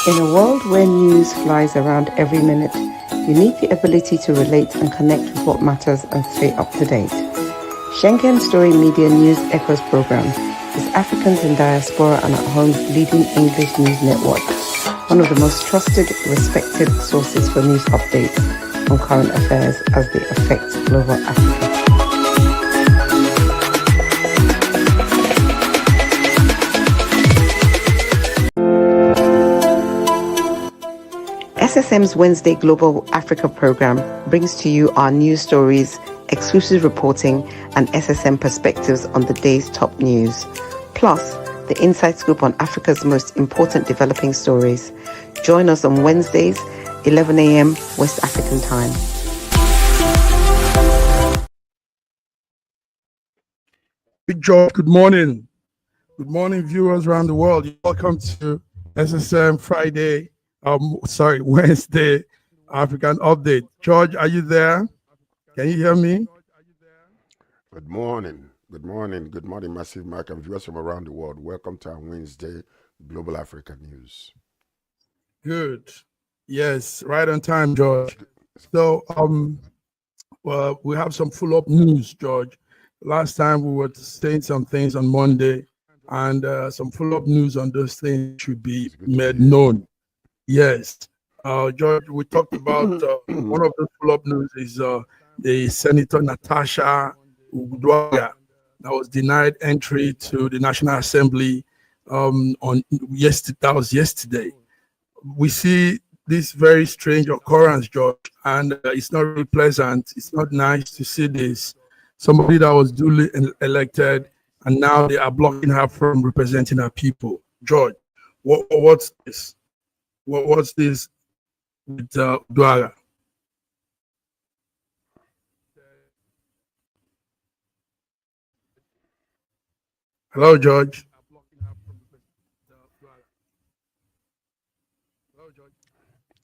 In a world where news flies around every minute, you need the ability to relate and connect with what matters and stay up to date. Schengen Story Media News Echoes program is Africans in Diaspora and at Home's leading English news network, one of the most trusted, respected sources for news updates on current affairs as they affect global Africa. SSM's Wednesday Global Africa program brings to you our news stories, exclusive reporting, and SSM perspectives on the day's top news. Plus, the inside scoop on Africa's most important developing stories. Join us on Wednesdays, 11 a.m. West African time. Big George, good morning. Good morning, viewers around the world. Welcome to SSM Wednesday African Update. George, are you there? Can you hear me? Good morning. Good morning. Good morning, Massive Mark and viewers from around the world. Welcome to our Wednesday Global Africa News. Good. Yes, right on time, George. So, well, we have some follow-up news, George. Last time we were saying some things on Monday, and some follow-up news on those things should be made known. Yes. George, we talked about one of the follow-up news is the Senator Natasha Udwaga that was denied entry to the National Assembly that was yesterday. We see this very strange occurrence, George, and it's not really pleasant. It's not nice to see this. Somebody that was duly elected, and now they are blocking her from representing her people. George, what's this? What's this with Udwaga? Hello, George.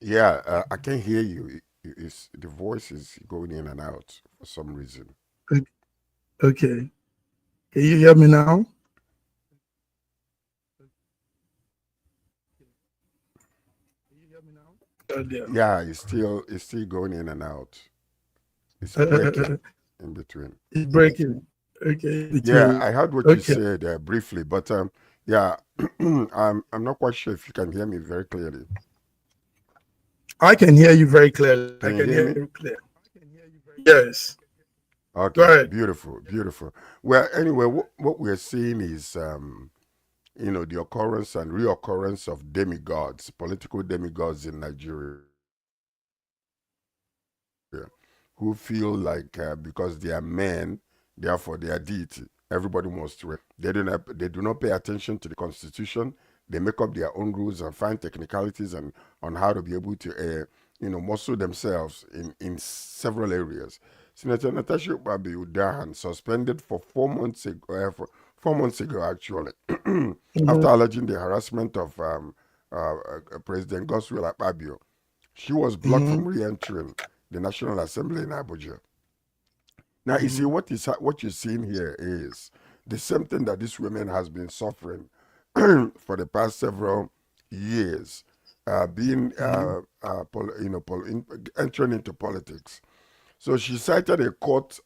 Yeah, I can't hear you. The voice is going in and out for some reason. Okay. Can you hear me now? Yeah, it's still going in and out. It's breaking in between. It's breaking. Okay. Yeah, I heard what you said briefly, but yeah, I'm not quite sure if you can hear me very clearly. I can hear you very clearly. Can you hear me? You clear. Yes. Okay. Go ahead. Beautiful. Well, anyway, what we're seeing is the occurrence and reoccurrence of demigods, political demigods in Nigeria, who feel like because they are men, therefore they are deity. Everybody wants to. They do not pay attention to the constitution. They make up their own rules and find technicalities and on how to be able to, muscle themselves in several areas. Senator Natasha Udahan suspended for 4 months ago. 4 months ago, actually, after alleging the harassment of President Godswill Akpabio, she was blocked from re-entering the National Assembly in Abuja. Now, you see, what you're seeing here is the same thing that this woman has been suffering for the past several years, entering into politics. So she cited a court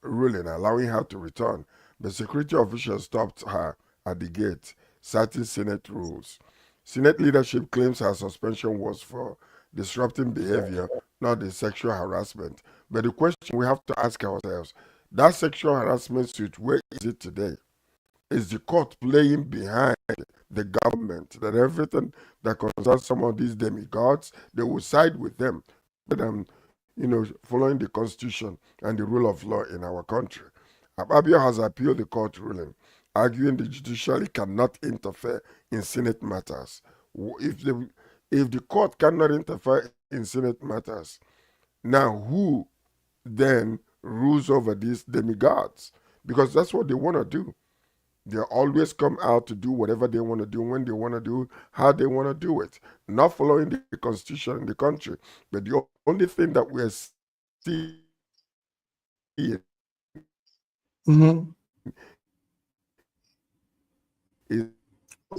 ruling allowing her to return, but security officials stopped her at the gate, citing Senate rules. Senate leadership claims her suspension was for disrupting behavior, not the sexual harassment. But the question we have to ask ourselves, that sexual harassment suit, where is it today? Is the court playing behind the government, that everything that concerns some of these demigods, they will side with them, following the constitution and the rule of law in our country? Akpabio has appealed the court ruling, arguing the judiciary cannot interfere in Senate matters. If the court cannot interfere in Senate matters, now who then rules over these demigods? Because that's what they want to do. They always come out to do whatever they want to do, when they want to do, how they want to do it, not following the constitution in the country. But the only thing that we're seeing is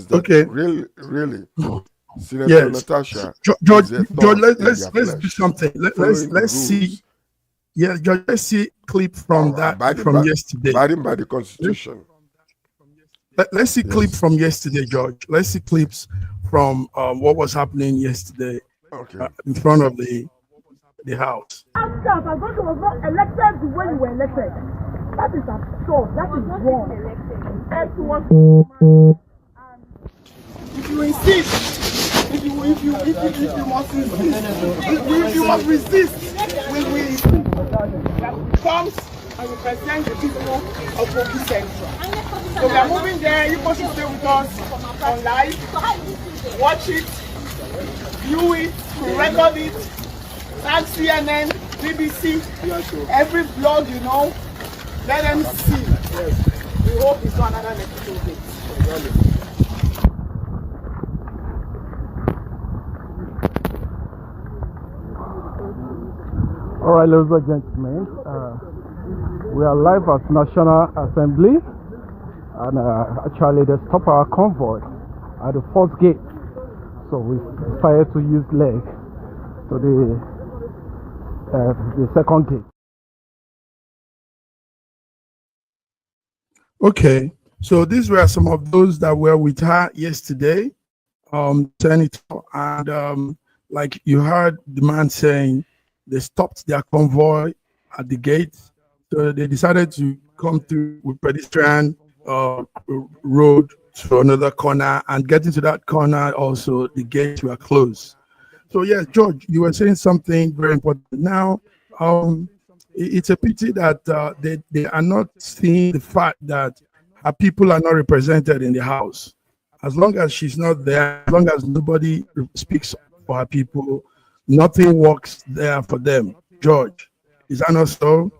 that really Senator Yes, Natasha George, is a George, thorn in let's their do flesh. something. Following the Let's see. rules, Yeah, George, let's see clip from or yesterday. abiding by the Constitution. Let's see clip Yes. from yesterday, George. Let's see clips from what was happening yesterday Okay. in front of the house. Africans are going to was not elected the way you were elected. That is absurd. That is wrong. If you insist, if you must resist, we comes and represent the people of Kogi Central. So we are moving there. You should stay with us on live, watch it, view it, record it, tag CNN, BBC, every blog, you know, let them see. We hope it's not another episode. All right, ladies and gentlemen, we are live at National Assembly, and actually they stopped our convoy at the first gate, so we decided to use leg to the second gate. Okay, so these were some of those that were with her yesterday, Senator, and like you heard the man saying, they stopped their convoy at the gate, so they decided to come through with pedestrian road to another corner, and getting to that corner also the gates were closed. So yes, George, you were saying something very important. Now, it's a pity that they are not seeing the fact that her people are not represented in the House. As long as she's not there, as long as nobody speaks for her people, nothing works there for them. George, is that not so?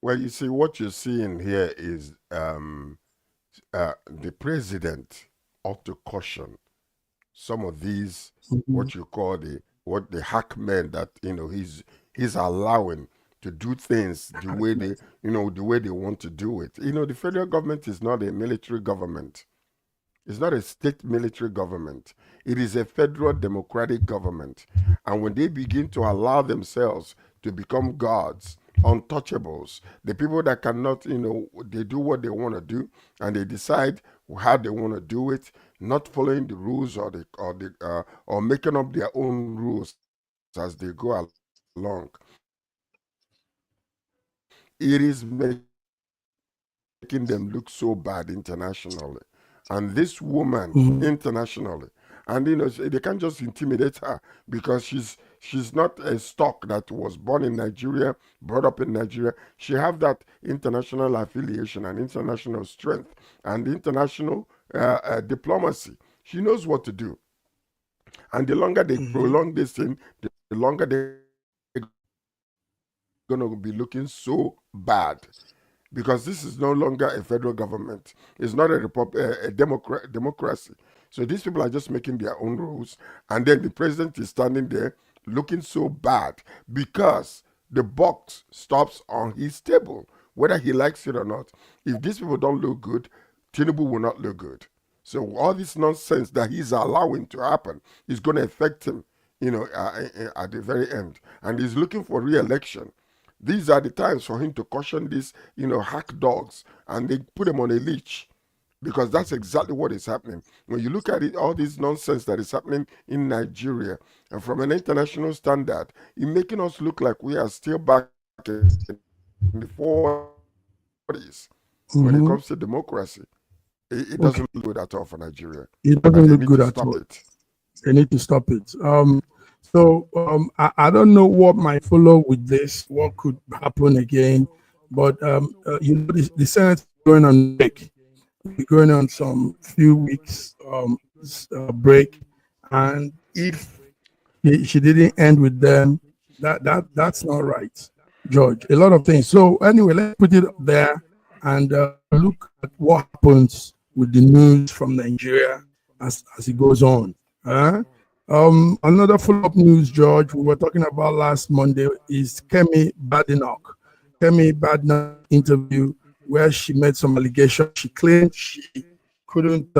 Well, you see, what you're seeing here is the president ought to caution some of these what you call the hack men that he's allowing to do things the way they want to do it. The federal government is not a military government. It's not a state military government. It is a federal democratic government. And when they begin to allow themselves to become gods, untouchables, the people that cannot, they do what they want to do, and they decide how they want to do it, not following the rules or making up their own rules as they go along. It is making them look so bad internationally. And this woman internationally, and they can't just intimidate her because she's not a stock that was born in Nigeria, brought up in Nigeria. She have that international affiliation and international strength and international diplomacy. She knows what to do. And the longer they prolong this thing, the longer they're going to be looking so bad. Because this is no longer a federal government. It's not a democracy. So these people are just making their own rules. And then the president is standing there looking so bad because the box stops on his table, whether he likes it or not. If these people don't look good, Tinubu will not look good. So all this nonsense that he's allowing to happen is going to affect him, at the very end. And he's looking for re-election. These are the times for him to caution these, hack dogs, and they put them on a leash, because that's exactly what is happening. When you look at it, all this nonsense that is happening in Nigeria, and from an international standard, it's making us look like we are still back in the 40s when it comes to democracy. It doesn't look good at all for Nigeria. It doesn't look good at all. They need to stop it. I don't know what might follow with this, what could happen again, but the Senate is going on break. We're going on some few weeks break, and if she didn't end with them, that's not right, George. A lot of things. So anyway, let's put it up there and look at what happens with the news from Nigeria as it goes on. Another follow-up news, George, we were talking about last Monday is Kemi Badenoch. Kemi Badenoch interview where she made some allegations. She claimed she couldn't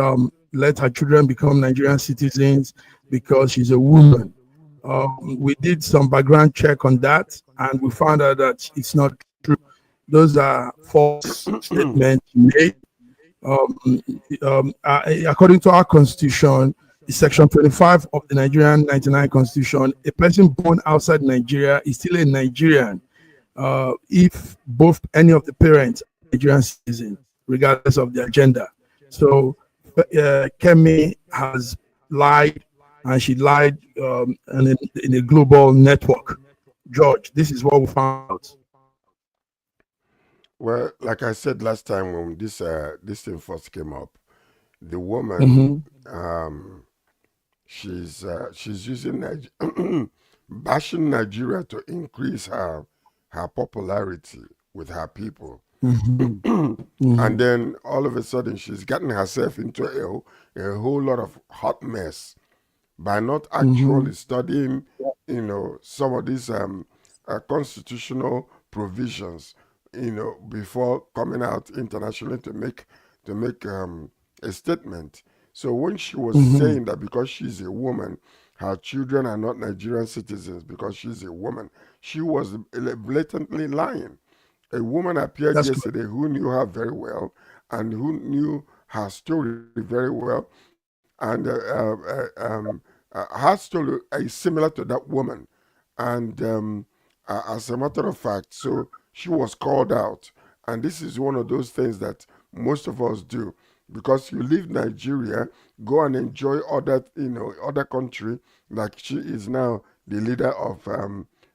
let her children become Nigerian citizens because she's a woman. We did some background check on that, and we found out that it's not true. Those are false statements made. According to our constitution, Section 25 of the Nigerian 99 Constitution, a person born outside Nigeria is still a Nigerian if both any of the parents are Nigerian citizens, regardless of their gender. So Kemi has lied, and she lied in a global network. George, this is what we found out. Well, like I said last time when this thing first came up, the woman, she's using bashing Nigeria to increase her popularity with her people. And then all of a sudden she's gotten herself into a whole lot of hot mess by not actually studying, some of these constitutional provisions, before coming out internationally to make a statement. So when she was saying that because she's a woman, her children are not Nigerian citizens because she's a woman, she was blatantly lying. A woman appeared yesterday who knew her very well and who knew her story very well, and her story is similar to that woman. And as a matter of fact, so she was called out. And this is one of those things that most of us do. Because you leave Nigeria, go and enjoy other country, like she is now the leader of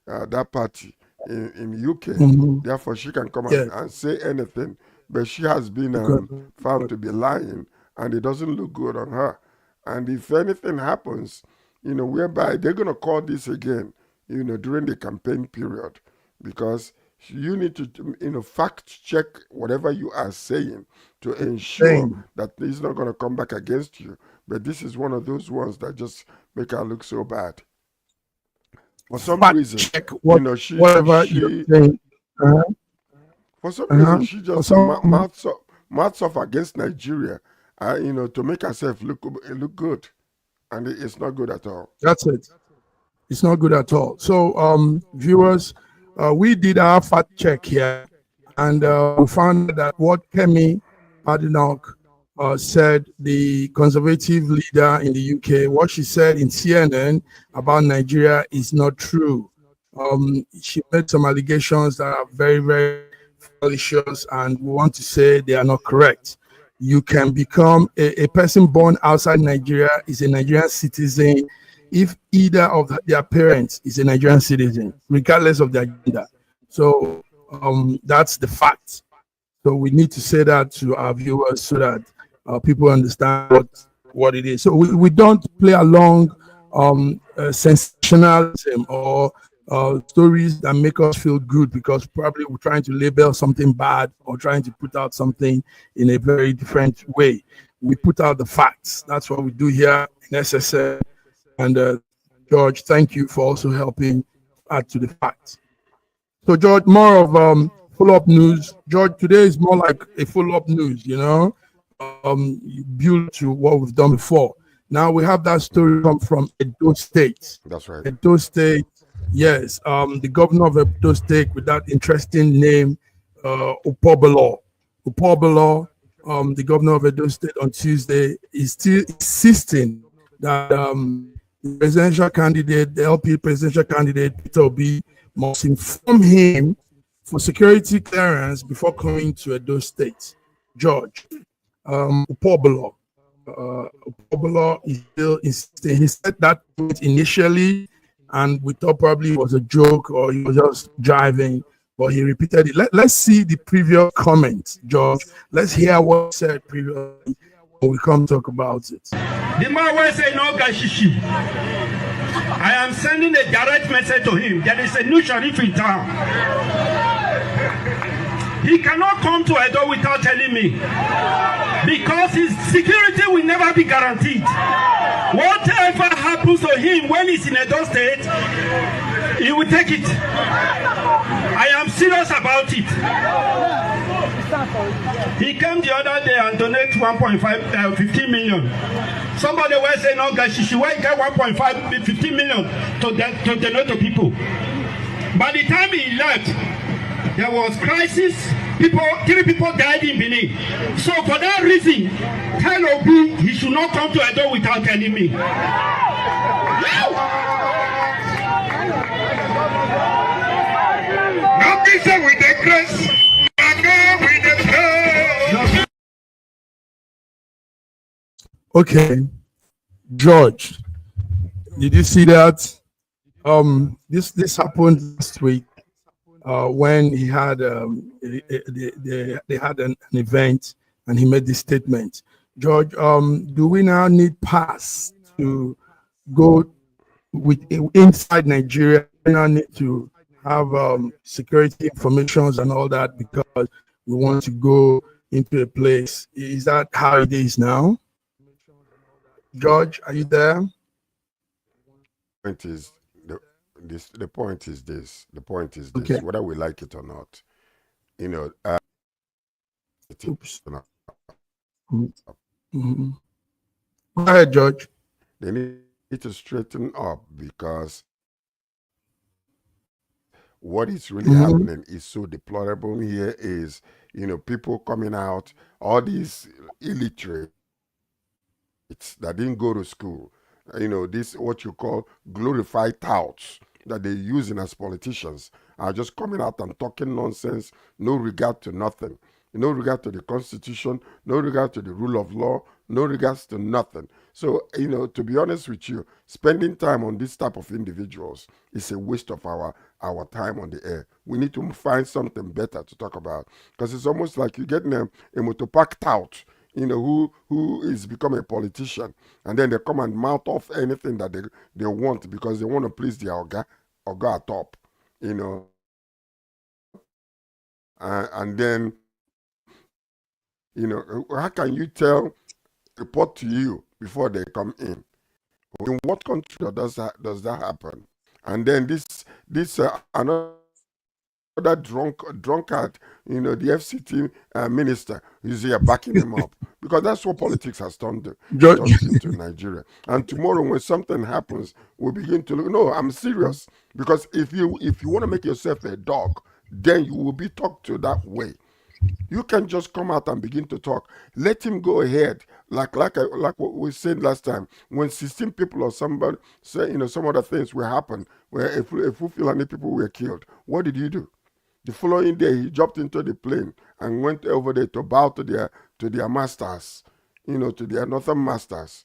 that party in UK. Therefore, she can come and say anything. But she has been found to be lying, and it doesn't look good on her. And if anything happens, whereby they're going to call this again, during the campaign period, because you need to, fact check whatever you are saying to ensure that it's not going to come back against you. But this is one of those ones that just make her look so bad. For some reason, for some reason, she just mouths off against Nigeria, to make herself look good, and it's not good at all. That's it. It's not good at all. So, viewers, we did our fact check here, and we found that what Kemi Badenoch said, the conservative leader in the UK, what she said in CNN about Nigeria is not true. She made some allegations that are very, very fallacious, and we want to say they are not correct. You can become a person born outside Nigeria is a Nigerian citizen if either of their parents is a Nigerian citizen, regardless of their gender. So that's the fact. So we need to say that to our viewers so that people understand what it is. So we don't play along sensationalism or stories that make us feel good because probably we're trying to label something bad or trying to put out something in a very different way. We put out the facts. That's what we do here in SSM. And George, thank you for also helping add to the facts. So George, more of follow-up news. George, today is more like a follow-up news, built to what we've done before. Now we have that story come from Edo State. That's right. Edo State, yes. The governor of Edo State with that interesting name, Upobolo. Upobolo, the governor of Edo State on Tuesday is still insisting that the presidential candidate, the LP presidential candidate, Peter Obi, must inform him for security clearance before coming to Edo State. George, Upobolo is still insisting. He said that initially, and we thought probably it was a joke or he was just jiving, but he repeated it. Let's see the previous comment, George. Let's hear what he said previously when we come talk about it. The man will say no gashishi. I am sending a direct message to him. There is a new sheriff in town. He cannot come to Edo without telling me, because his security will never be guaranteed. Whatever happens to him when he's in Edo State, he will take it. I am serious about it. He came the other day and donated 15 million. Somebody was saying, no, guys, she won't get 15 million to donate to people. By the time he left, there was crisis. 3 people died in Benin. So for that reason, tell Obi he should not come to Edo without telling me. Nothing said with the grace, and with the flow. Okay, George, did you see that? This happened last week when he had they had an event and he made this statement. George, do we now need pass to go with inside Nigeria? We now need to have security informations and all that because we want to go into a place. Is that how it is now? George, are you there? The point is this. The point is this. Okay. Whether we like it or not, Oops. Mm-hmm. Go ahead, George. They need to straighten up because what is really happening is so deplorable here is, people coming out, all these illiterates that didn't go to school, this what you call glorified touts that they're using as politicians are just coming out and talking nonsense, no regard to nothing, no regard to the Constitution, no regard to the rule of law, no regards to nothing. So, to be honest with you, spending time on this type of individuals is a waste of our time on the air. We need to find something better to talk about because it's almost like you're getting a motopark tout, who is become a politician, and then they come and mouth off anything that they want because they want to please the oga at top, and then, how can you report to you before they come in? In what country does that happen? And then this another drunkard, the FCT minister is here backing him up because that's what politics has turned into Nigeria. And tomorrow when something happens, we begin to look. No, I'm serious because if you want to make yourself a dog, then you will be talked to that way. You can just come out and begin to talk. Let him go ahead, like what we said last time. When 16 people or somebody say, some other things will happen, where if Fulani people were killed, what did he do? The following day, he jumped into the plane and went over there to bow to their masters, to their northern masters.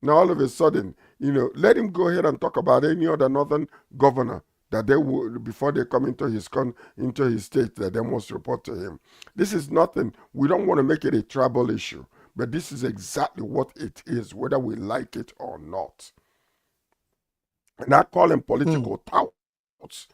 Now all of a sudden, let him go ahead and talk about any other northern governor that they will, before they come into his state, that they must report to him. This is nothing. We don't want to make it a tribal issue, but this is exactly what it is, whether we like it or not. And I call them political touts,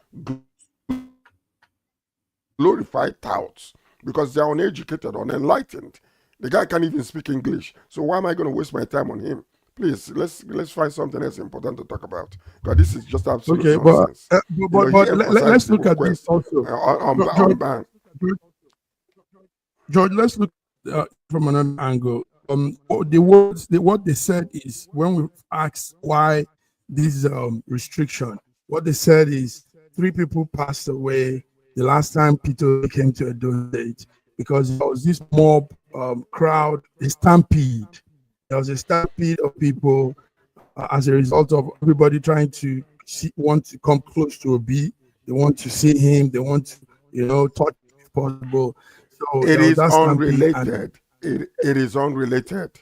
glorified touts, because they're uneducated, unenlightened. The guy can't even speak English. So why am I going to waste my time on him? Please, let's find something else important to talk about. Because this is just absolute nonsense. But let's look at this also. George, let's look from another angle. What they said is, when we asked why this restriction, what they said is 3 people passed away the last time Peter came to Edo State because there was this mob crowd, a stampede. There was a stampede of people as a result of everybody trying to want to come close to Obi. They want to see him. They want to, touch him if possible. So it is unrelated. It is unrelated.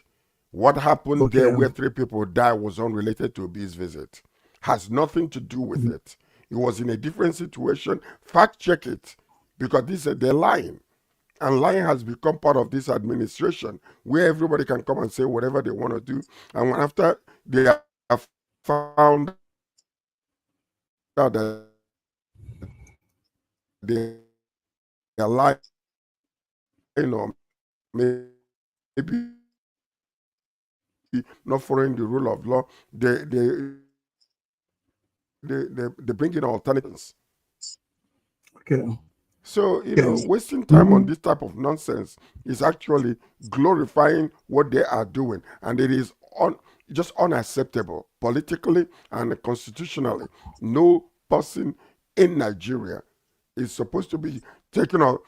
What happened there where 3 people died was unrelated to Obi's visit. Has nothing to do with it. It was in a different situation. Fact check it, because they're lying. And lying has become part of this administration, where everybody can come and say whatever they want to do. And after they have found out that they are lying, or maybe not following the rule of law, they bring in alternatives. Okay. So, Yes. wasting time on this type of nonsense is actually glorifying what they are doing. And it is just unacceptable politically and constitutionally. No person in Nigeria is supposed to be taking out,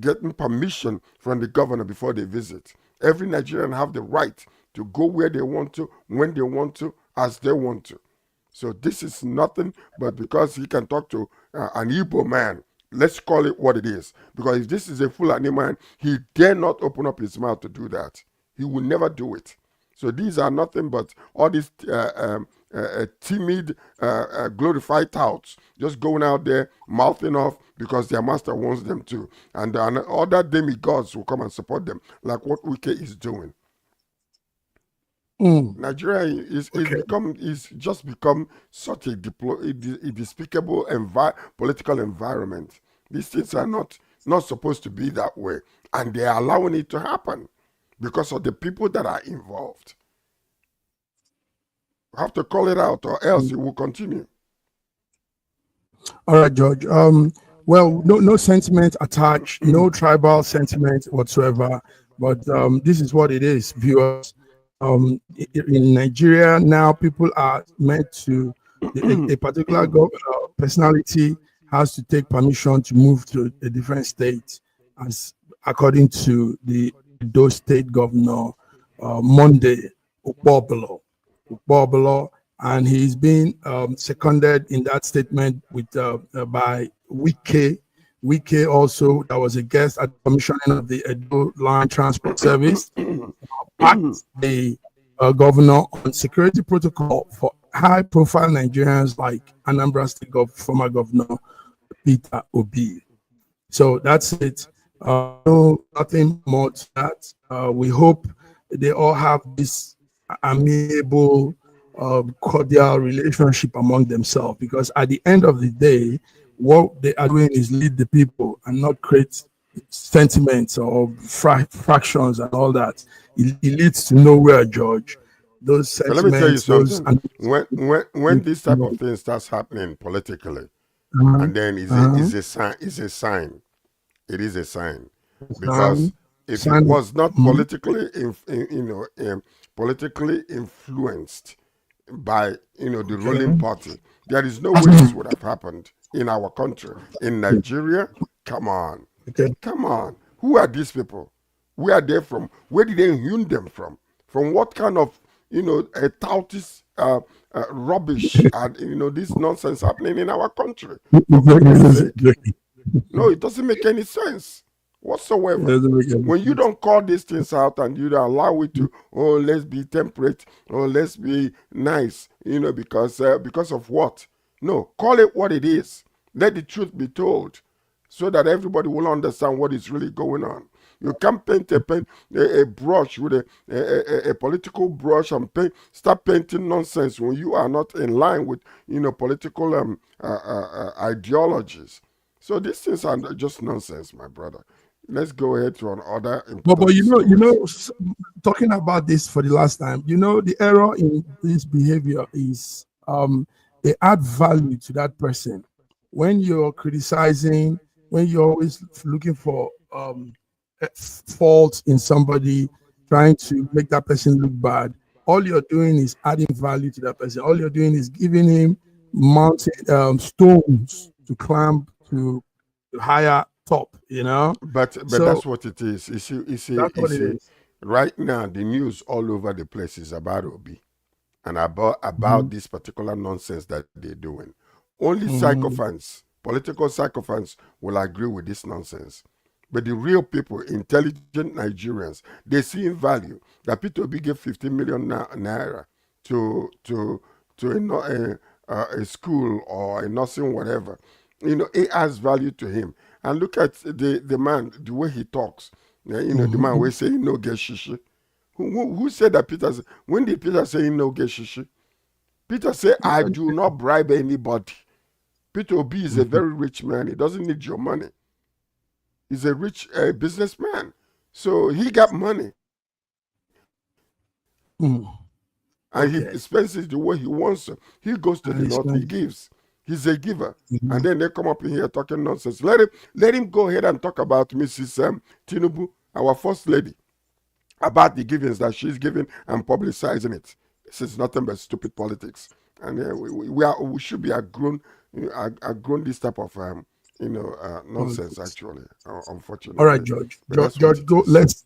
getting permission from the governor before they visit. Every Nigerian have the right to go where they want to, when they want to, as they want to. So this is nothing but because he can talk to an Igbo man. Let's call it what it is. Because if this is a Fulani man, he dare not open up his mouth to do that. He will never do it. So these are nothing but all these timid, glorified touts just going out there mouthing off because their master wants them to. And other demigods will come and support them, like what Wike is doing. Nigeria is just become such a despicable political environment. These things are not supposed to be that way, and they are allowing it to happen because of the people that are involved. We have to call it out, or else it will continue. All right, George. Well, no sentiment attached, no tribal sentiment whatsoever. But this is what it is, viewers. In Nigeria now, people are meant to a particular personality has to take permission to move to a different state, as according to the Edo State Governor Monday Ukpobolo, and he's been seconded in that statement with by Wike. Wike also, that was a guest at the commissioning of the Edo Line Transport Service, backed the governor on security protocol for high-profile Nigerians like Anambra State former Governor Peter Obi. So that's it. No, nothing more to that. We hope they all have this amiable, cordial relationship among themselves, because at the end of the day, what they are doing is lead the people and not create sentiments or fractions and all that. It leads to nowhere, George. Those sentiments. But let me tell you something. When this type of thing starts happening politically, and then it's a sign. It is a sign, because if it was not politically, politically influenced by the ruling party, there is no way this would have happened in our country. In Nigeria, come on. Come on. Who are these people? Where are they from? Where did they hew them from? From what kind of, a tautist rubbish and, this nonsense happening in our country? No, it doesn't make any sense whatsoever. When you don't call these things out and you don't allow it to, let's be temperate, let's be nice, because of what? No, call it what it is. Let the truth be told, so that everybody will understand what is really going on. You can't paint a brush with a political brush and start painting nonsense when you are not in line with political ideologies. So these things are just nonsense, my brother. Let's go ahead to another. But talking about this for the last time, the error in this behavior is they add value to that person. When you're criticizing, when you're always looking for fault in somebody, trying to make that person look bad, all you're doing is adding value to that person. All you're doing is giving him mountain stones to climb to higher top, But so, that's what it is. You see, right now the news all over the place is about Obi and about this particular nonsense that they're doing. Only sycophants, political sycophants, will agree with this nonsense. But the real people, intelligent Nigerians, they see in value that Peter Obi gave 15 million naira to a school or a nursing whatever. It has value to him. And look at the man, the way he talks. The man will say, no get shishi. Who said that Peter said? When did Peter say no get shishi? Peter said, I do not bribe anybody. Peter Obi is a very rich man. He doesn't need your money. He's a rich businessman. So he got money. And he spends it the way he wants to. He goes to the north, he gives. He's a giver. And then they come up in here talking nonsense. Let him go ahead and talk about Mrs. Tinubu, our first lady, about the givings that she's giving and publicizing it. This is nothing but stupid politics. And we should be outgrown this type of nonsense, actually, unfortunately. All right, George. George, go. Let's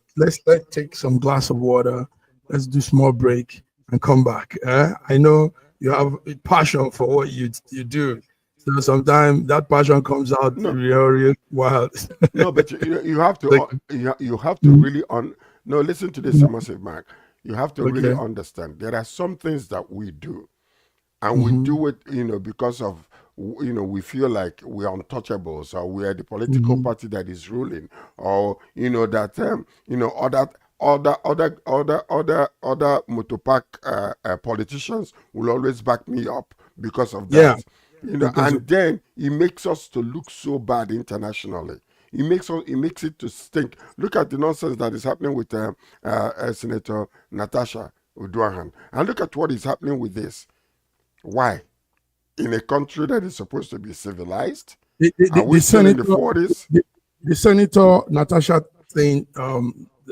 take some glass of water. Let's do small break and come back. I know you have a passion for what you do. So sometimes that passion comes out real wild. No, but you have to you have to really listen to this, Massive Mark. You have to really understand there are some things that we do, and we do it, because of we feel like we're untouchables, or we are the political party that is ruling, or that other motopark politicians will always back me up because of that. And then it makes us to look so bad internationally. It makes it to stink. Look at the nonsense that is happening with Senator Natasha Uduaghan, and look at what is happening with this. Why? In a country that is supposed to be civilized, are we still in the 40s? The Senator Natasha thing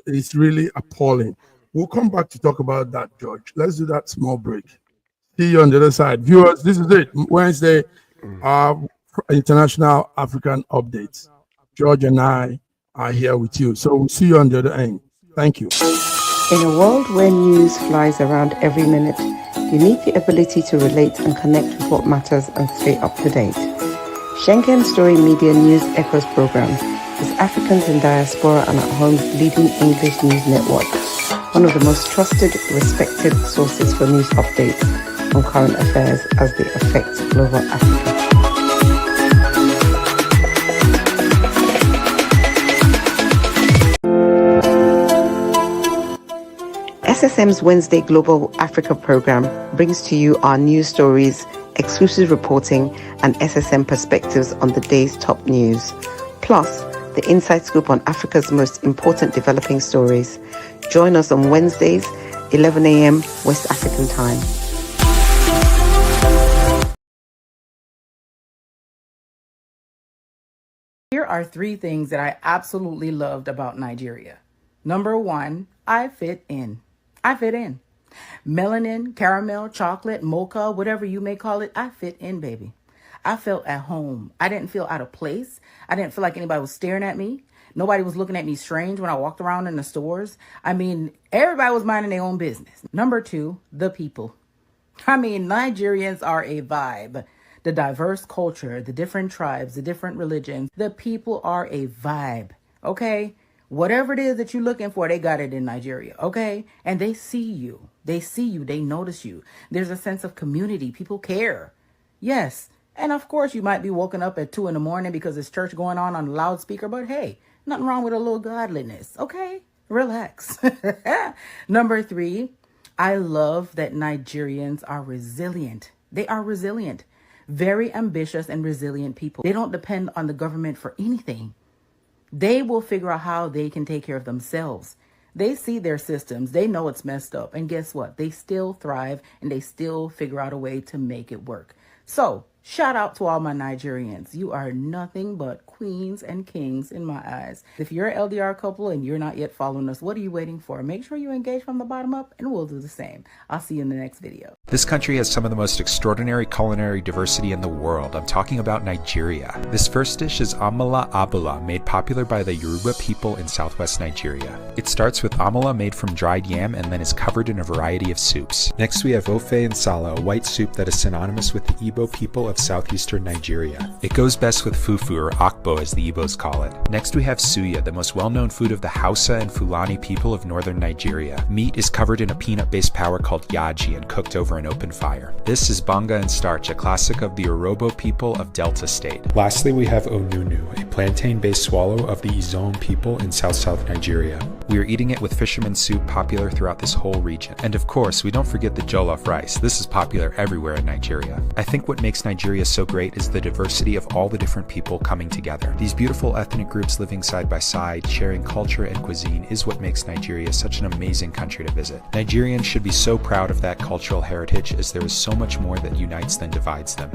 is really appalling. We'll come back to talk about that, George. Let's do that small break. See you on the other side. Viewers, this is it. Wednesday, International African Updates. George and I are here with you. So we'll see you on the other end. Thank you. In a world where news flies around every minute, you need the ability to relate and connect with what matters and stay up to date. Schengen Story Media News Echoes program is Africans in Diaspora and at Home's leading English news network, one of the most trusted, respected sources for news updates on current affairs as they affect global Africa. SSM's Wednesday Global Africa program brings to you our news stories, exclusive reporting, and SSM perspectives on the day's top news, plus the inside scoop on Africa's most important developing stories. Join us on Wednesdays, 11 a.m. West African time. Here are 3 things that I absolutely loved about Nigeria. Number 1, I fit in. I fit in. Melanin, caramel, chocolate, mocha, whatever you may call it, I fit in, baby. I felt at home. I didn't feel out of place. I didn't feel like anybody was staring at me. Nobody was looking at me strange when I walked around in the stores. I mean, everybody was minding their own business. Number 2, the people. I mean, Nigerians are a vibe. The diverse culture, the different tribes, the different religions, the people are a vibe, okay? Whatever it is that you're looking for, they got it in Nigeria, okay? And they see you. They see you. They notice you. There's a sense of community. People care. Yes. And of course, you might be woken up at 2 a.m. because there's church going on the loudspeaker, but hey, nothing wrong with a little godliness, okay? Relax. Number 3, I love that Nigerians are resilient. They are resilient. Very ambitious and resilient people. They don't depend on the government for anything. They will figure out how they can take care of themselves. They see their systems. They know it's messed up. And guess what? They still thrive and they still figure out a way to make it work. So shout out to all my Nigerians. You are nothing but queens and kings in my eyes. If you're an LDR couple and you're not yet following us, what are you waiting for? Make sure you engage from the bottom up and we'll do the same. I'll see you in the next video. This country has some of the most extraordinary culinary diversity in the world. I'm talking about Nigeria. This first dish is amala abula, made popular by the Yoruba people in southwest Nigeria. It starts with amala made from dried yam and then is covered in a variety of soups. Next we have ofe nsala, a white soup that is synonymous with the Igbo people of southeastern Nigeria. It goes best with fufu, or akbo as the Igbos call it. Next we have suya, the most well-known food of the Hausa and Fulani people of northern Nigeria. Meat is covered in a peanut-based powder called yaji and cooked over an open fire. This is banga and starch, a classic of the Urhobo people of Delta State. Lastly we have onunu, a plantain-based swallow of the Izon people in south-south Nigeria. We are eating it with fisherman soup, popular throughout this whole region. And of course, we don't forget the jollof rice. This is popular everywhere in Nigeria. I think what makes Nigeria so great is the diversity of all the different people coming together. These beautiful ethnic groups living side by side, sharing culture and cuisine is what makes Nigeria such an amazing country to visit. Nigerians should be so proud of that cultural heritage, as there is so much more that unites than divides them.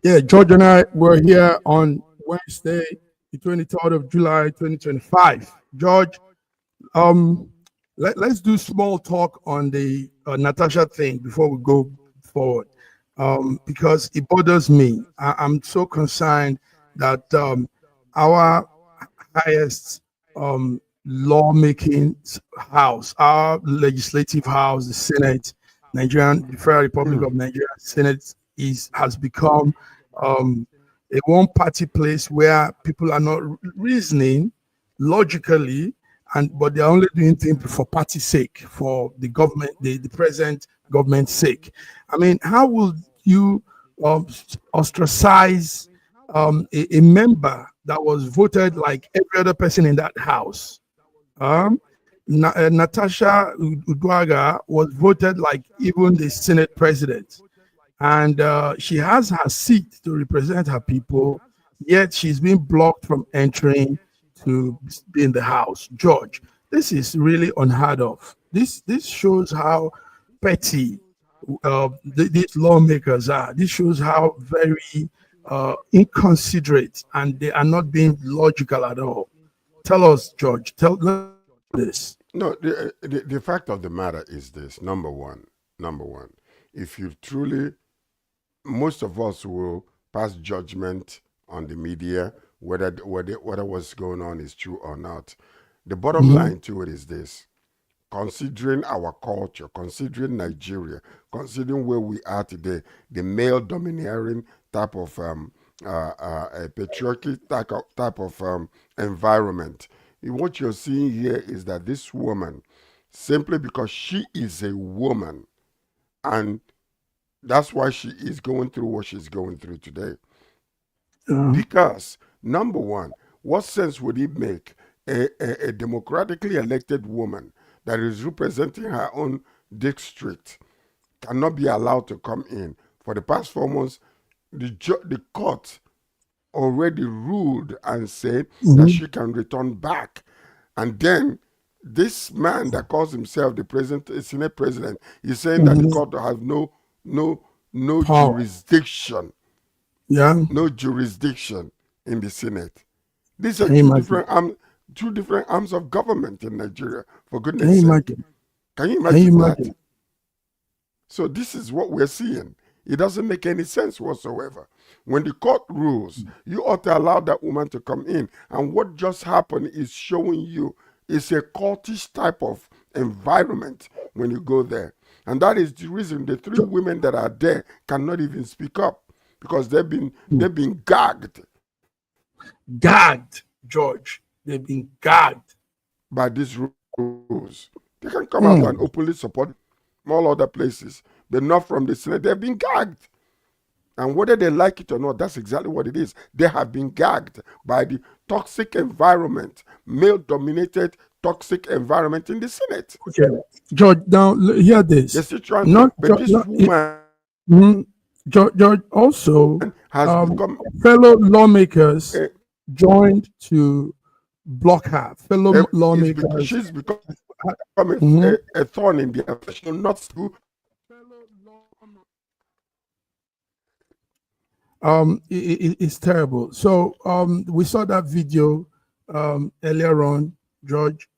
Yeah, George and I were here on Wednesday, the 23rd of July, 2025. George, um, let's do small talk on the Natasha thing before we go forward, because it bothers me. I'm so concerned that our highest lawmaking house, our legislative house, the Senate, the Federal Republic of Nigeria Senate, has become a one-party place where people are not reasoning logically, but they're only doing things for party sake, for the government, the present government's sake. I mean, how will you ostracize a member that was voted like every other person in that house? Natasha Udwaga was voted like even the Senate president, and she has her seat to represent her people, yet she's been blocked from entering to be in the House. George, this is really unheard of. This shows how petty these lawmakers are. This shows how very inconsiderate, and they are not being logical at all. Tell us, George. Tell this. No, the fact of the matter is this. Number one, if you truly, most of us will pass judgment on the media, whether what's going on is true or not. The bottom line to it is this: considering our culture, considering Nigeria, considering where we are today, the male domineering type of a patriarchy type of environment. What you're seeing here is that this woman, simply because she is a woman, and that's why she is going through what she's going through today. Because, number one, what sense would it make a democratically elected woman that is representing her own district cannot be allowed to come in? For the past 4 months, the court already ruled and said that she can return back. And then this man that calls himself the Senate president is saying that the court has no jurisdiction. Yeah. No jurisdiction in the Senate. These are two different arms of government in Nigeria, for goodness sake. Can you imagine that? So this is what we're seeing. It doesn't make any sense whatsoever. When the court rules, you ought to allow that woman to come in. And what just happened is showing you it's a cultish type of environment when you go there. And that is the reason the 3 women that are there cannot even speak up, because they've been gagged. Gagged, George. They've been gagged by these rules. They can come out and openly support all other places, but not from the Senate. They've been gagged. And whether they like it or not, that's exactly what it is. They have been gagged by the toxic environment, male-dominated toxic environment in the Senate. Okay, George, now hear this. They're still trying to, woman... George, also, has become, fellow lawmakers joined to block her. Fellow lawmakers. She's become a thorn in their flesh. Not to. It's terrible. So we saw that video earlier on, George.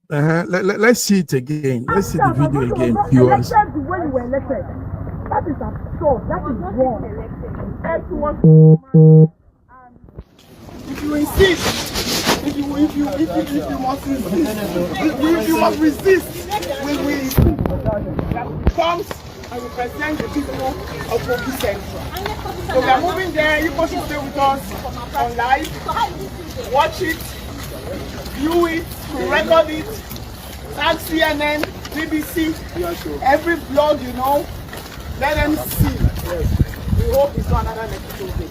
Let's see it again. Let's see the video again, viewers. That is absurd. That is wrong. If you insist, if you must resist, we comes and represent the people of Kogi Central. So we are moving there. You guys should stay with us on live. Watch it, view it, record it. Tag CNN, BBC, every blog you know. Let them see. We hope it's not another negative.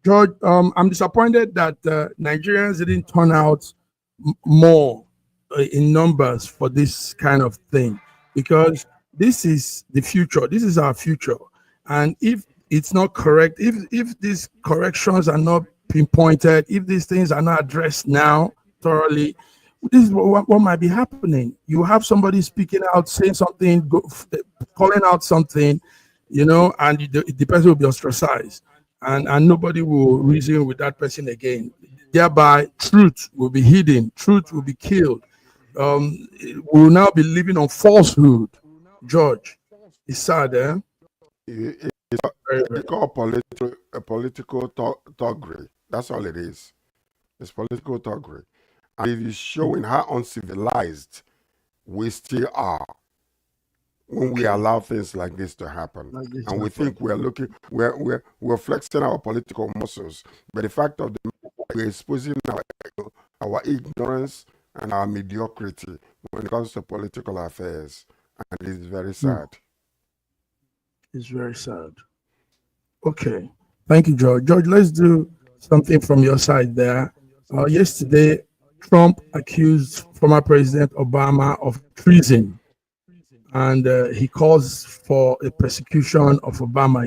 George, I'm disappointed that Nigerians didn't turn out more in numbers for this kind of thing, because this is the future. This is our future. And if it's not correct, if these corrections are not pinpointed, if these things are not addressed now thoroughly, this is what might be happening. You have somebody speaking out, saying something, calling out something, and the person will be ostracized, and nobody will reason with that person again. Thereby, truth will be hidden, truth will be killed. We will now be living on falsehood. George, it's sad, eh? It's called political thuggery. That's all it is. It's political thuggery. And it is showing how uncivilized we still are when we allow things like this to happen. And we think we're flexing our political muscles. But the fact of the matter, we're exposing our ignorance and our mediocrity when it comes to political affairs. And it's very sad. It's very sad. Okay. Thank you, George. George, let's do something from your side there. Yesterday, Trump accused former President Obama of treason, and he calls for a persecution of Obama.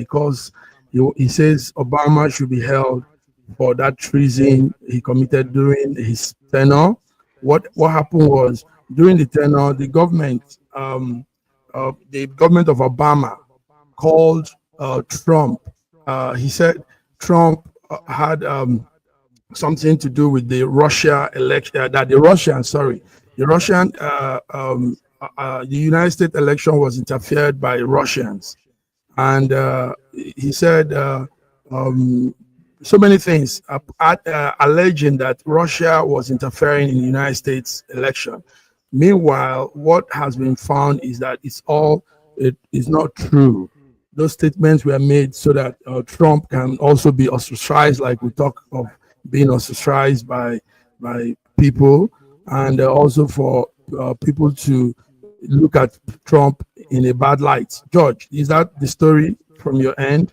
He says Obama should be held for that treason he committed during his tenure. What happened was, during the tenure, the government of Obama called Trump. He said Trump had something to do with the Russia election. The United States election was interfered by Russians, and he said so many things, alleging that Russia was interfering in the United States election. Meanwhile, what has been found is that it is not true. Those statements were made so that Trump can also be ostracized, like we talk of being ostracized by people, and also for people to look at Trump in a bad light. George, is that the story from your end?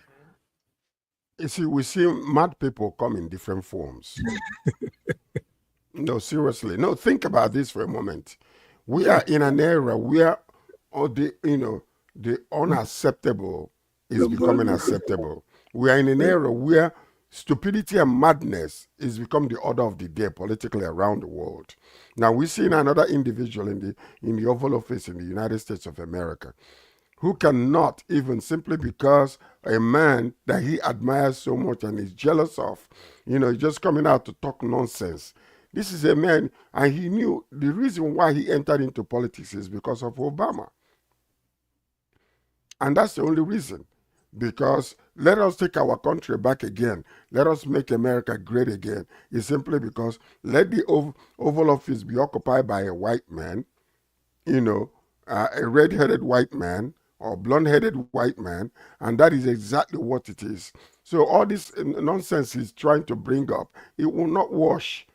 You see, we see mad people come in different forms. No, seriously. No, think about this for a moment. We are in an era where the unacceptable is becoming acceptable. We are in an era where stupidity and madness is become the order of the day politically around the world. Now we've seen another individual in the Oval Office in the United States of America who cannot, even simply because a man that he admires so much and is jealous of, just coming out to talk nonsense. This is a man, and he knew the reason why he entered into politics is because of Obama. And that's the only reason. Because let us take our country back again. Let us make America great again. It's simply because let the Oval Office be occupied by a white man, a red-headed white man or blonde-headed white man, and that is exactly what it is. So all this nonsense he's trying to bring up, it will not wash.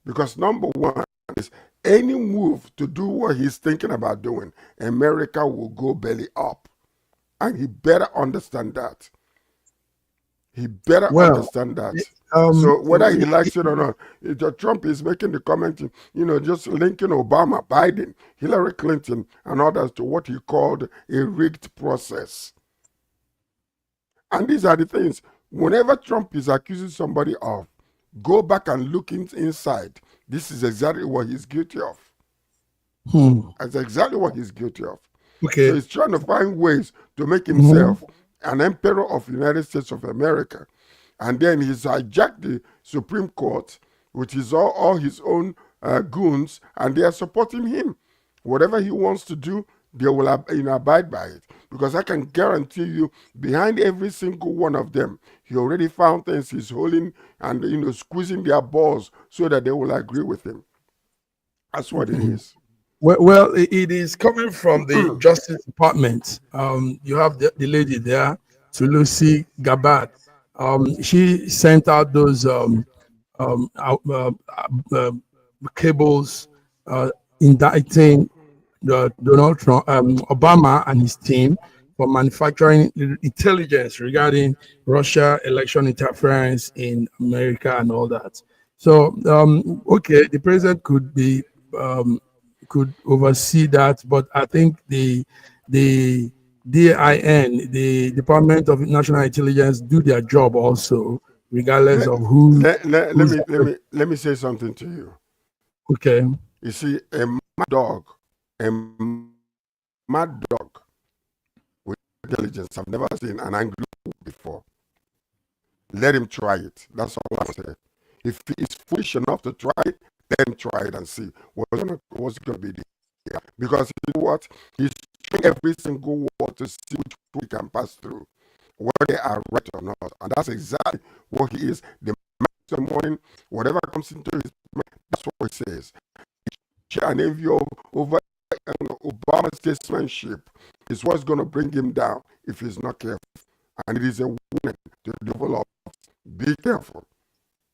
Because number one is any move to do what he's thinking about doing, America will go belly up. And he better understand that. He better understand that. So whether he likes it or not, Trump is making the comment, just linking Obama, Biden, Hillary Clinton, and others to what he called a rigged process. And these are the things. Whenever Trump is accusing somebody of, go back and look inside. This is exactly what he's guilty of. That's exactly what he's guilty of. Okay. So he's trying to find ways to make himself an emperor of the United States of America. And then he's hijacked the Supreme Court, which is all his own goons, and they are supporting him. Whatever he wants to do, they will abide by it. Because I can guarantee you, behind every single one of them, he already found things he's holding and squeezing their balls so that they will agree with him. That's what it is. Well, it is coming from the Justice Department. You have the lady there, Lucy Gabbard. She sent out those cables indicting Donald Trump, Obama and his team for manufacturing intelligence regarding Russia election interference in America and all that. So, okay, the president could oversee that, but I think the DIN, the Department of National Intelligence, do their job also, regardless of who. Let me say something to you. Okay. You see, a mad dog with intelligence. I've never seen an Anglo before. Let him try it. That's all I say. If he's foolish enough to try it, let him try it and see what's going to be the year. Because you know what? He's trying every single word to see which we can pass through, whether they are right or not. And that's exactly what he is. The morning, whatever comes into his mind, that's what he says. An envy over Obama's statesmanship is what's going to bring him down if he's not careful. And it is a warning to develop. Be careful.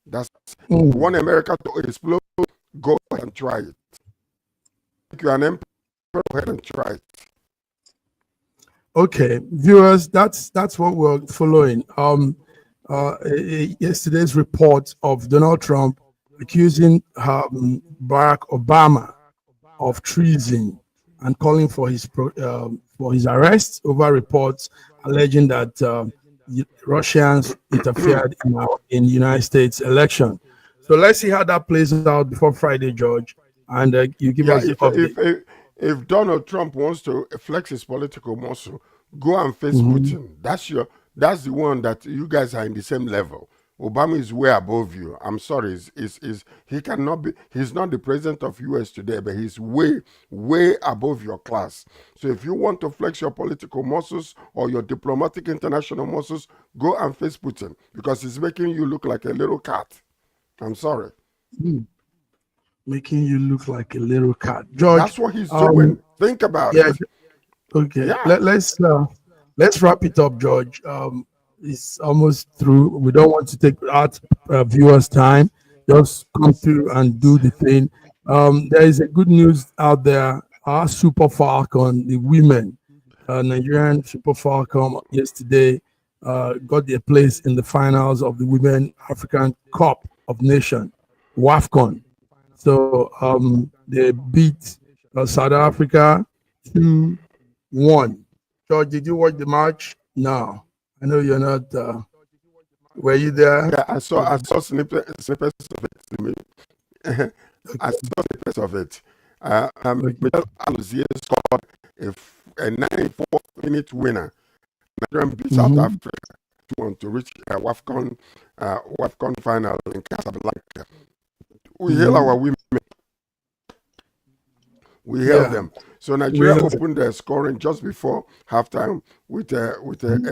That's you want America to explode, go ahead and try it. If you're an emperor, go ahead and try it. Okay, viewers, that's what we're following. Yesterday's report of Donald Trump accusing Barack Obama of treason and calling for his arrest over reports alleging that Russians interfered in the United States election. So let's see how that plays out before Friday, George. And you give us the update. If Donald Trump wants to flex his political muscle, go and face Putin. That's the one that you guys are in the same level. Obama is way above you. I'm sorry, he cannot be. He's not the president of U.S. today, but he's way above your class. So if you want to flex your political muscles or your diplomatic international muscles, go and face Putin because he's making you look like a little cat. I'm sorry. Making you look like a little cat, George. That's what he's doing. Think about it. Okay. Yeah. Let's wrap it up, George. It's almost through. We don't want to take out viewers' time. Just come through and do the thing. There is a good news out there. Our Super Falcon, the women, Nigerian Super Falcon, yesterday got their place in the finals of the Women African Cup of Nations, WAFCON. So they beat South Africa 2-1. George, did you watch the match? No. I know you're not. Were you there? Yeah, I saw snippets of it. I saw snippets of it. Michel Alozie scored a 94-minute winner. Nigeria beat South Africa to reach WAFCON final in Casablanca. We hail our women. We hail them. So Nigeria opened their scoring just before halftime with a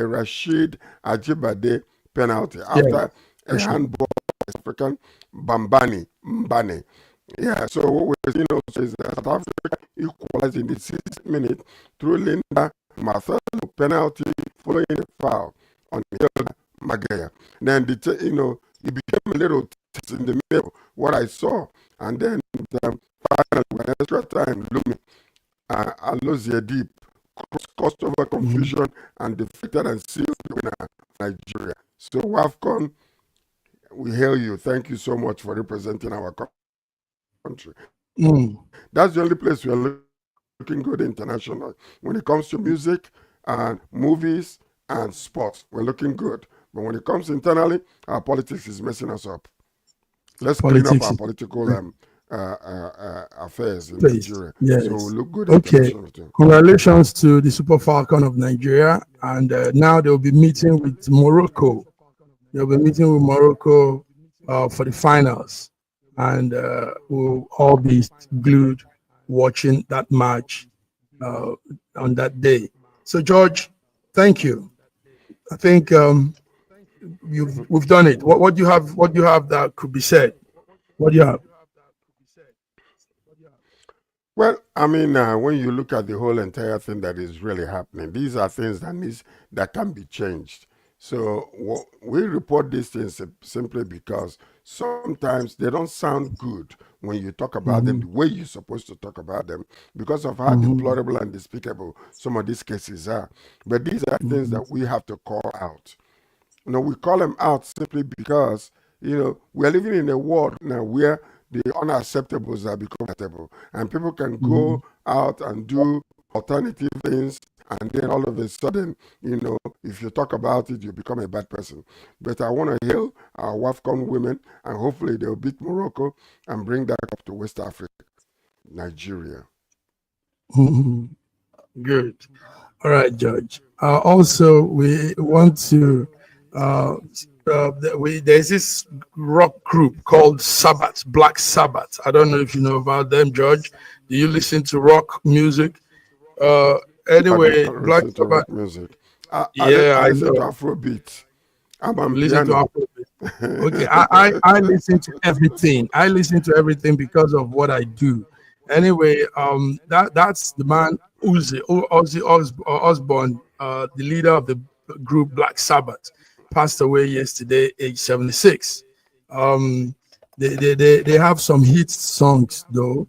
Rashid Ajibade penalty after a handball African Mbane. Yeah, so what we're seeing also is that South Africa equalized in the 6th minute through Linda Marcelo penalty following a foul on Hilda Magaya. Then it became a little tense in the middle, what I saw, and then finally, when extra time, Lumi Alozie Deep caused over confusion and defeated and sealed the winner, Nigeria. So WAFCON, we hail you. Thank you so much for representing our country. That's the only place we are looking good internationally. When it comes to music and movies and sports, we're looking good. But when it comes internally, our politics is messing us up. Let's clean up our political affairs in Nigeria. Yes. So we look good. Okay. Congratulations to the Super Falcon of Nigeria. And now they'll be meeting with Morocco. They'll be meeting with Morocco for the finals. And we'll all be glued watching that match on that day. So, George, thank you. I think we've done it. What do you have? What do you have that could be said? What do you have? Well, I mean, when you look at the whole entire thing that is really happening, these are things that can be changed. So we report these things simply because sometimes they don't sound good when you talk about them the way you're supposed to talk about them because of how deplorable and despicable some of these cases are. But these are things that we have to call out. We call them out simply because, we're living in a world now where the unacceptables are becoming acceptable. And people can go out and do alternative things, and then all of a sudden, if you talk about it, you become a bad person. But I want to hail our WAFCON women, and hopefully they'll beat Morocco and bring that up to West Africa, Nigeria. Good. All right, George. Also, we want to, there's this rock group called Sabbath, Black Sabbath. I don't know if you know about them, George. Do you listen to rock music? Anyway, Black listen to Sabbath. rock music. I Yeah, listen to know. Afrobeat. I'm on Listen to piano. Afrobeat. Okay, I listen to everything. I listen to everything because of what I do. Anyway, that's the man Ozzy Osbourne, the leader of the group Black Sabbath, passed away yesterday, age 76. Um, they have some hit songs though,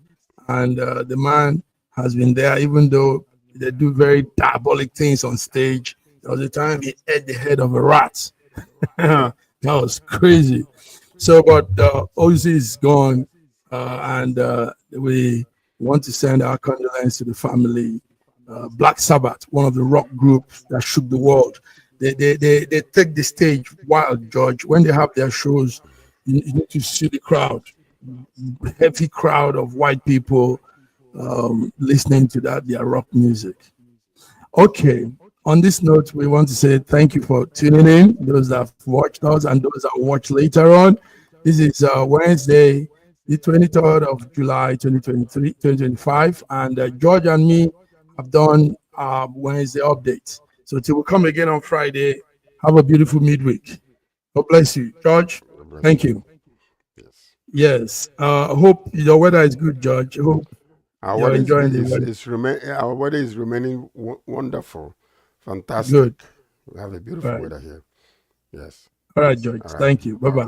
and the man has been there, even though they do very diabolic things on stage. There was a time he ate the head of a rat. That was crazy. So, but Ozzy is gone, and we want to send our condolences to the family. Black Sabbath, one of the rock groups that shook the world. They take the stage wild, George. When they have their shows, you need to see the crowd, heavy crowd of white people listening to their rock music. Okay. On this note, we want to say thank you for tuning in, those that have watched us and those that will watch later on. This is Wednesday, the 23rd of July, 2025. And George and me have done Wednesday updates. So till we come again on Friday, have a beautiful midweek. God bless you. George, thank you. Yes. Hope your weather is good, George. Hope you're enjoying the weather. Our weather is remaining wonderful. Fantastic. Good. We have a beautiful weather here. Yes. All right, George. All right. Thank you. Bye-bye.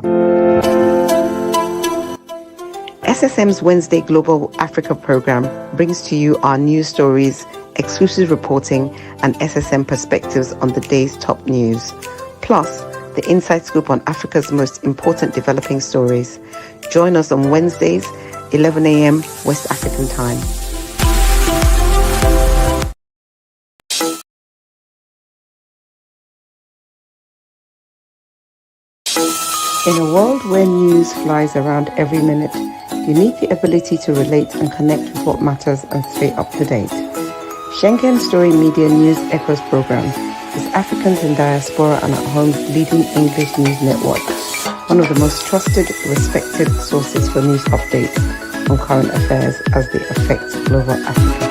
SSM's Wednesday Global Africa program brings to you our news stories, exclusive reporting, and SSM perspectives on the day's top news. Plus, the inside scoop on Africa's most important developing stories. Join us on Wednesdays, 11 a.m. West African time. In a world where news flies around every minute, you need the ability to relate and connect with what matters and stay up to date. Schengen Story Media News Echoes program is Africans in Diaspora and at Home's leading English news network, one of the most trusted, respected sources for news updates on current affairs as they affect global Africa.